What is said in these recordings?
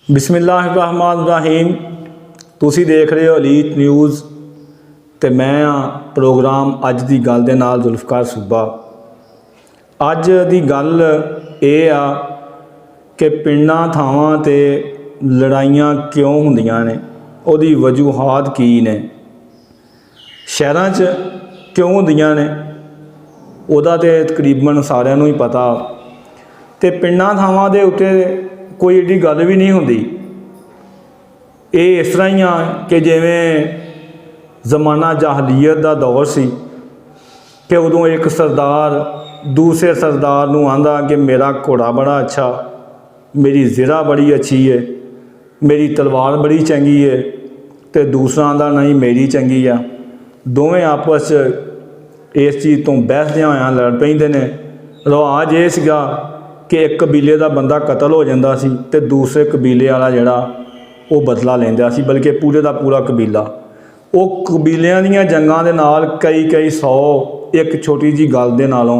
बिस्मिल्लाहिर्रहमानिर्रहीम। तुसी देख रहे हो अलीत न्यूज़ ते मैं प्रोग्राम अज दी गल दे नाल जुल्फकार सूबा। अज दी गल ये आ कि पिंडां थावां ते लड़ाइयां क्यों हुंदियां ने, उहदी वजूहात की ने, शहरां च क्यों हुंदियां ने उहदा ते तकरीबन सारिआं नूं ही पता। ते पिंडां थावां दे उत्ते कोई एडी गल भी नहीं हुंदी। ये इस तरह ही आ कि जिवें जमाना जाहलीयत का दौर सी कि उदों एक सरदार दूसरे सरदार नूं आंदा कि मेरा घोड़ा बड़ा अच्छा, मेरी ज़िरा बड़ी अच्छी है, मेरी तलवार बड़ी चंगी है, तो दूसरा आंदा नहीं मेरी चंगी आ। दोवें आपस इस चीज़ तो बहसदियां होइआं लड़ पैंदे ने। रिवाज ये सीगा कि एक कबीले का बंदा कतल हो जाता सी ते दूसरे कबीले वाला जिहड़ा वो बदला लैंदा सी, बल्कि पूरे का पूरा कबीला। वो कबीलियां दीयां जंगां दे नाल कई सौ एक छोटी जी गल दे नालों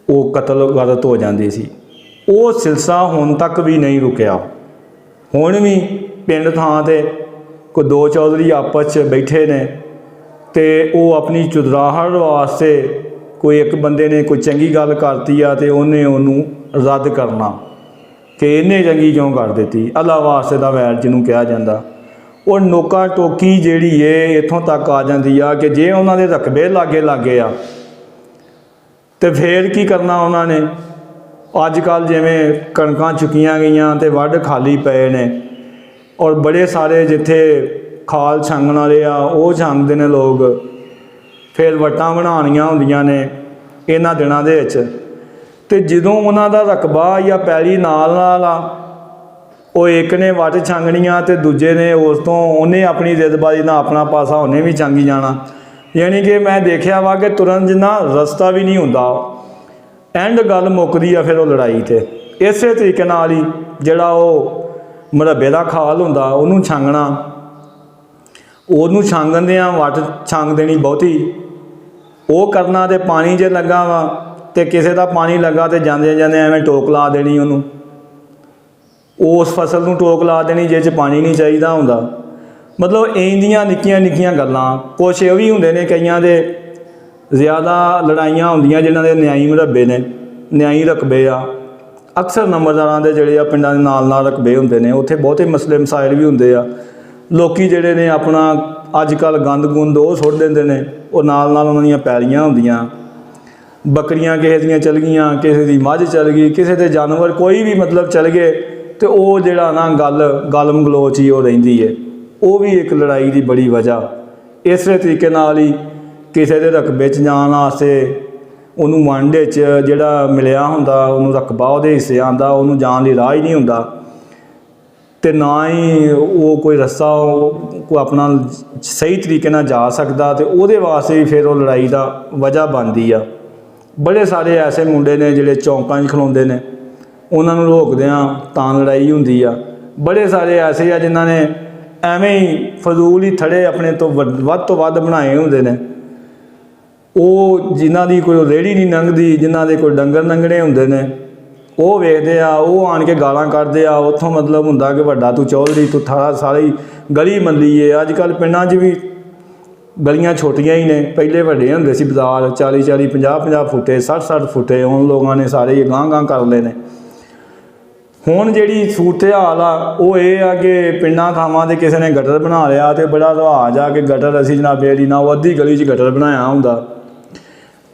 वो कतल गलत हो जाती सी। वो सिलसिला हुण तक भी नहीं रुकिया। हुण भी पिंड थां ते कोई दो चौधरी आपस च बैठे ने ते वो अपनी चुदराहट वास्ते कोई एक बंदे ने कोई चंगी गल करती आ ते उन्हें उन्होंने रद्द करना कि इन्हें चंगी क्यों कर दी। अल्लाह वास्ते दा वैर जिन्हों कहा जाता। और नोका टोकी जिहड़ी है इत्थों तक आ जाती आ कि जे उन्होंने रकबे लागे लागे आ तो फिर की करना उन्होंने। अजकल जिवें कणकां चुकियां गईयां ते वढ खाली पे ने और बड़े सारे जिथे खाल छंगण वाले आ वो छंगदे ने लोग। फिर वट्टां बनाणियां हुंदियां ने इन्हां दिनां दे विच ते जदों उन्हां दा रकबा या पैली नाल नाल आ वो एक ने वट छंगणियां ते दूजे ने उस तो उन्हें अपनी जिदबाजी नाल अपना पासा उन्हें भी छंगी जाना। यानी कि मैं देखा वा कि तुरंत जिन्ना रस्ता भी नहीं हुंदा, एंड गल मुकदी आ फिर वो लड़ाई ते। इस तरीके नाल ही जिहड़ा वो मरब्बे दा खाल हुंदा उहनूं छंगना, उहनूं छंगदिआं वट छंग देनी बहुती, वो करना ते पानी जे लगा वा तो किसी का पानी लगा तो जाते जाते एवें टोक ला देनी उन्होंने, उस फसल नूं टोक ला देनी जिस पानी नहीं चाहिए हुंदा। मतलब इंदियां निक्कियां निक्कियां गल्लां। कुछ ये भी हुंदे ने कईयां दे ज़्यादा लड़ाइयां हुंदियां जिन्हां दे न्यायी मरब्बे ने, न्यायी रकबे आ। अक्सर नंबरदारां दे जिहड़े आ पिंडां दे नाल नाल रकबे हुंदे ने, उत्थे बहुते मसले मसाइल भी हुंदे आ। लोकी जिहड़े ने अपना अजकल गंद गुंद वो सुट दिंदे ने, वो नाल नाल उन्हां दीयां पैलियां हुंदियां। बकरियां किसी दियां चल गईयां, किसी दी मझ चल गई, किसी दे जानवर कोई भी मतलब चल गए तो वो जिहड़ा ना गलम गलोच ही वो रहिंदी है। वो भी एक लड़ाई की बड़ी वजह। इस तरीके नाल ही किसी दे रकबे च जाण वास्ते उन्होंने वंड जिहड़ा मिलिया हुंदा उन्होंने रकबा उहदे हिस्से आंदा, उन्होंने जाण लई राह ही नहीं हुंदा ते ना ही वो कोई रस्ता कोई अपना सही तरीके नाल जा सकदा, ते उहदे वास्ते भी फिर वो लड़ाई का वजह बनदी आ। बड़े सारे ऐसे मुंडे ने जिहड़े चौंकां च खलोंदे ने, उन्होंने रोकदिआं तां लड़ाई हुंदी आ। बड़े सारे ऐसे आ जिन्हां ने एवें ही फजूल ही थड़े अपने तो वध बनाए हुंदे ने। वो जिन्हां दी कोई रेहड़ी नहीं लंघदी, जिन्हां दे कोई डंगर लंघने हुंदे ने, वो वेखदे आ, वो आण के गालां कढदे आ। उत्थों मतलब हुंदा कि वड्डा तू चौधरी तू थारा सारी गली मल्ली है। अजकल पिंडां च भी गलियां छोटियां ही ने, पहले वड्डे हुंदे सी बाज़ार 40-40 50-50 फुटे 60-60 फुटे। उन लोगों ने सारे गांह गांह कर लए ने। हुण जिहड़ी सूरत हाल आ वो ये आ कि पिंडां थावां ते किसी ने गटर बना लिया तो बड़ा रिवाज आ कि गटर असीं जनाबे अली ना वो अद्धी गली च गटर बनाया हुंदा।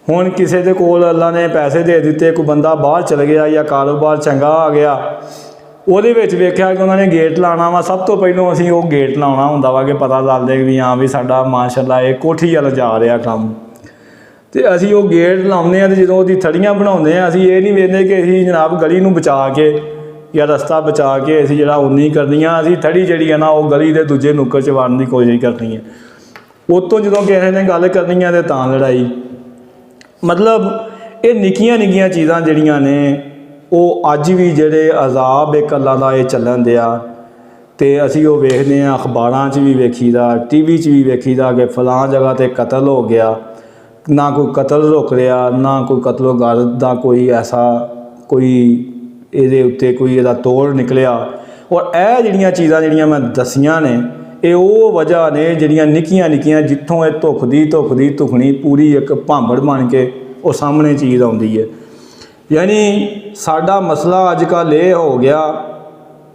हुण किसी दे कोल अल्लाह ने पैसे दे दिते, कोई बंदा बाहर चल गया या कारोबार चंगा आ गया, ਉਹਦੇ ਵਿੱਚ ਵੇਖਿਆ कि उन्होंने गेट लाना वा। सब तो पहलों असीं वो गेट लाउणा हुंदा वा कि पता लगदे भी हाँ भी साडा माशाअल्लाह ये कोठी वाल जा रहा काम। तो असीं वो गेट लाउने तो जो उसदी थड़ियां बनाउने असीं ये नहीं वेखदे कि असीं जनाब गली नूं बचा के या रस्ता बचा के असीं जिहड़ा उन्नी करनी आ। असीं थड़ी जिहड़ी है ना वो गली के दूजे नुक्कर च वड़न की कोशिश करनी है। उत्तों जो किसी ने गल करनी है तो तां लड़ाई। मतलब ये निक्कियां निक्कियां चीज़ां जिहड़ियां ने वो अज भी जिहड़े अजाब एक अल्लाह दा ये चलन दिया तो असीं वो वेखदे आ। अखबारां च भी वेखीदा, TV च भी वेखीदा कि फलां जगह ते कतल हो गया। ना कोई कतल रुक रहा, ना कोई कतलो गारत दा कोई ऐसा कोई ਇਹਦੇ ਉੱਤੇ ਕੋਈ ਇਹਦਾ ਤੋੜ ਨਿਕਲਿਆ। ਔਰ ਇਹ ਜਿਹੜੀਆਂ ਚੀਜ਼ਾਂ ਜਿਹੜੀਆਂ ਮੈਂ ਦਸੀਆਂ ਨੇ, ਇਹ ਉਹ ਵਜ੍ਹਾ ਨੇ ਜਿਹੜੀਆਂ ਨਿੱਕੀਆਂ ਨਿੱਕੀਆਂ ਜਿੱਥੋਂ ਇਹ ਧੁਖਣੀ ਪੂਰੀ ਇੱਕ ਭਾਂਬੜ ਬਣ ਕੇ ਉਹ ਸਾਹਮਣੇ ਚੀਜ਼ ਆਉਂਦੀ ਹੈ। ਯਾਨੀ ਸਾਡਾ ਮਸਲਾ ਅੱਜ ਕੱਲ੍ਹ ਇਹ ਹੋ ਗਿਆ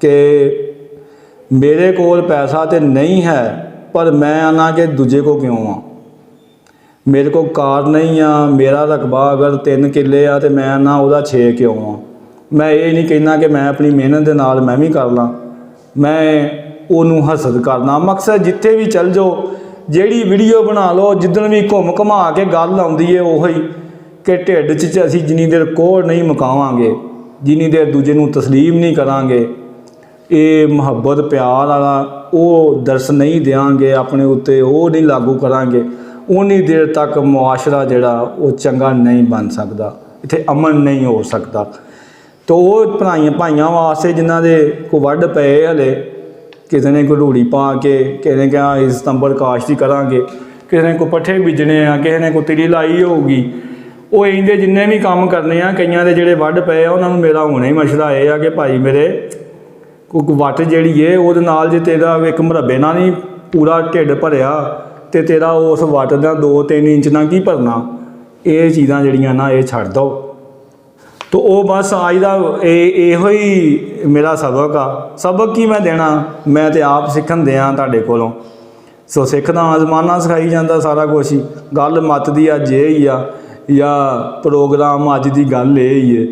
ਕਿ ਮੇਰੇ ਕੋਲ ਪੈਸਾ ਤੇ ਨਹੀਂ ਹੈ, ਪਰ ਮੈਂ ਆਨਾ ਕਿ ਦੂਜੇ ਕੋ ਕਿਉਂ ਆ। ਮੇਰੇ ਕੋਲ ਕਾਰ ਨਹੀਂ ਆ, ਮੇਰਾ ਰਕਬਾ ਅਗਰ 3 ਕਿੱਲੇ ਆ ਤੇ ਮੈਂ ਨਾ ਉਹਦਾ 6 ਕਿਉਂ ਆ। ਮੈਂ ਇਹ ਨਹੀਂ ਕਹਿੰਦਾ ਕਿ ਮੈਂ ਆਪਣੀ ਮਿਹਨਤ ਦੇ ਨਾਲ ਮੈਂ ਵੀ ਕਰ ਲਾਂ, ਮੈਂ ਉਹਨੂੰ ਹਸਦ ਕਰਨਾ। ਮਕਸਦ ਜਿੱਥੇ ਵੀ ਚੱਲ ਜਾਓ, ਜਿਹੜੀ ਵੀਡੀਓ ਬਣਾ ਲਓ, ਜਿੱਦਣ ਵੀ ਘੁੰਮ ਘੁਮਾ ਕੇ ਗੱਲ ਆਉਂਦੀ ਹੈ ਉਹੀ ਕਿ ਢਿੱਡ 'ਚ ਅਸੀਂ ਜਿੰਨੀ ਦੇਰ ਕੋੜ ਨਹੀਂ ਮੁਕਾਵਾਂਗੇ, ਜਿੰਨੀ ਦੇਰ ਦੂਜੇ ਨੂੰ ਤਸਲੀਮ ਨਹੀਂ ਕਰਾਂਗੇ, ਇਹ ਮੁਹੱਬਤ ਪਿਆਰ ਵਾਲਾ ਉਹ ਦਰਸ ਨਹੀਂ ਦਿਆਂਗੇ ਆਪਣੇ ਉੱਤੇ, ਉਹ ਨਹੀਂ ਲਾਗੂ ਕਰਾਂਗੇ, ਉਨੀ ਦੇਰ ਤੱਕ ਮੁਆਸ਼ਰਾ ਜਿਹੜਾ ਉਹ ਚੰਗਾ ਨਹੀਂ ਬਣ ਸਕਦਾ, ਇੱਥੇ ਅਮਨ ਨਹੀਂ ਹੋ ਸਕਦਾ। ਤਾਂ ਉਹ ਭਾਈਆਂ ਵਾਸਤੇ ਜਿਨ੍ਹਾਂ ਦੇ ਕੋ ਵੱਢ ਪਏ ਹਲੇ, ਕਿਸੇ ਨੇ ਕੋਈ ਰੂੜੀ ਪਾ ਕੇ, ਕਿਸੇ ਨੇ ਕਿਹਾ ਇਸ ਸਤੰਬਰ ਕਾਸ਼ਤੀ ਕਰਾਂਗੇ, ਕਿਸੇ ਨੇ ਕੋਈ ਪੱਠੇ ਬੀਜਣੇ ਆ, ਕਿਸੇ ਨੇ ਕੋਈ ਤਿਰੀ ਲਾਈ ਹੋਊਗੀ, ਉਹ ਇਹਦੇ ਜਿੰਨੇ ਵੀ ਕੰਮ ਕਰਨੇ ਆ, ਕਈਆਂ ਦੇ ਜਿਹੜੇ ਵੱਢ ਪਏ ਆ ਉਹਨਾਂ ਨੂੰ ਮੇਰਾ ਹੁਣੇ ਹੀ ਮਸ਼ਵਰਾ ਇਹ ਆ ਕਿ ਭਾਈ ਮੇਰੇ ਕੋਈ ਵੱਟ ਜਿਹੜੀ ਹੈ ਉਹਦੇ ਨਾਲ ਜੇ ਤੇਰਾ ਇੱਕ ਮੁਰੱਬੇ ਨਾਲ ਨਹੀਂ ਪੂਰਾ ਢਿੱਡ ਭਰਿਆ ਤੇ ਤੇਰਾ ਉਸ ਵੱਟ ਦਾ 2-3 ਇੰਚ ਨਾਲ ਕੀ ਭਰਨਾ। ਇਹ ਚੀਜ਼ਾਂ ਜਿਹੜੀਆਂ ਨਾ ਇਹ ਛੱਡ ਦਿਓ। ਤਾਂ ਉਹ ਬਸ ਅੱਜ ਦਾ ਇਹੋ ਹੀ ਮੇਰਾ ਸਬਕ ਆ। ਸਬਕ ਕੀ ਮੈਂ ਦੇਣਾ, ਮੈਂ ਤੇ ਆਪ ਸਿੱਖਣ ਦਿਆਂ ਤੁਹਾਡੇ ਕੋਲੋਂ। ਸੋ ਸਿੱਖਦਾ ਜ਼ਮਾਨਾ ਸਿਖਾਈ ਜਾਂਦਾ ਸਾਰਾ ਕੁਛ ਹੀ। ਗੱਲ ਮੱਤ ਦੀ ਅੱਜ ਇਹ ਹੀ ਆ, ਜਾਂ ਪ੍ਰੋਗਰਾਮ ਅੱਜ ਦੀ ਗੱਲ ਇਹ ਹੀ ਹੈ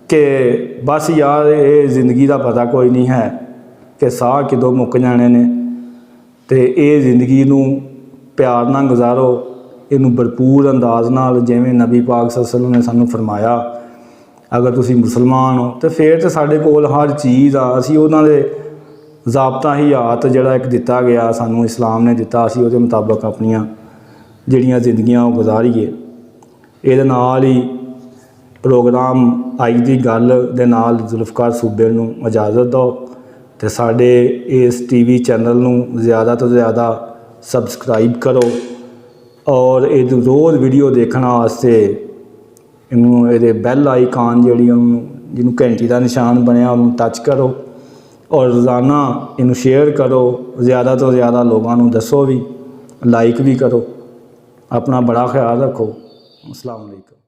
ਕਿ ਬਸ ਯਾਰ ਇਹ ਜ਼ਿੰਦਗੀ ਦਾ ਪਤਾ ਕੋਈ ਨਹੀਂ ਹੈ ਕਿ ਸਾਹ ਕਦੋਂ ਮੁੱਕ ਜਾਣੇ ਨੇ, ਅਤੇ ਇਹ ਜ਼ਿੰਦਗੀ ਨੂੰ ਪਿਆਰ ਨਾਲ ਗੁਜ਼ਾਰੋ, ਇਹਨੂੰ ਭਰਪੂਰ ਅੰਦਾਜ਼ ਨਾਲ, ਜਿਵੇਂ ਨਬੀ ਪਾਕ ਸੱਲੱਲਾਹੁ ਅਲੈਹਿ ਵਸੱਲਮ ਨੇ ਸਾਨੂੰ ਫਰਮਾਇਆ। ਅਗਰ ਤੁਸੀਂ ਮੁਸਲਮਾਨ ਹੋ ਤਾਂ ਫਿਰ ਤਾਂ ਸਾਡੇ ਕੋਲ ਹਰ ਚੀਜ਼ ਆ, ਅਸੀਂ ਉਹਨਾਂ ਦੇ ਜ਼ਾਬਤਾ ਹਯਾਤ ਜਿਹੜਾ ਇੱਕ ਦਿੱਤਾ ਗਿਆ ਸਾਨੂੰ ਇਸਲਾਮ ਨੇ ਦਿੱਤਾ, ਅਸੀਂ ਉਹਦੇ ਮੁਤਾਬਕ ਆਪਣੀਆਂ ਜਿਹੜੀਆਂ ਜ਼ਿੰਦਗੀਆਂ ਉਹ ਗੁਜ਼ਾਰੀਏ। ਇਹਦੇ ਨਾਲ ਹੀ ਪ੍ਰੋਗਰਾਮ ਅੱਜ ਦੀ ਗੱਲ ਦੇ ਨਾਲ ਜ਼ੁਲਫਕਾਰ ਸੂਬੇ ਨੂੰ ਇਜਾਜ਼ਤ ਦਿਓ, ਅਤੇ ਸਾਡੇ ਇਸ TV ਚੈਨਲ ਨੂੰ ਜ਼ਿਆਦਾ ਤੋਂ ਜ਼ਿਆਦਾ ਸਬਸਕ੍ਰਾਈਬ ਕਰੋ, ਔਰ ਇਹ ਰੋਜ਼ ਵੀਡੀਓ ਦੇਖਣ ਵਾਸਤੇ ਇਹਨੂੰ ਇਹਦੇ ਬੈਲ ਆਈਕਾਨ ਜਿਹੜੀ ਉਹਨੂੰ ਜਿਹਨੂੰ ਘੰਟੀ ਦਾ ਨਿਸ਼ਾਨ ਬਣਿਆ ਉਹਨੂੰ ਟੱਚ ਕਰੋ, ਔਰ ਰੋਜ਼ਾਨਾ ਇਹਨੂੰ ਸ਼ੇਅਰ ਕਰੋ, ਜ਼ਿਆਦਾ ਤੋਂ ਜ਼ਿਆਦਾ ਲੋਕਾਂ ਨੂੰ ਦੱਸੋ ਵੀ, ਲਾਈਕ ਵੀ ਕਰੋ। ਆਪਣਾ ਬੜਾ ਖਿਆਲ ਰੱਖੋ। ਅਸਲਾਮ ਵਾਲੇਕੁਮ।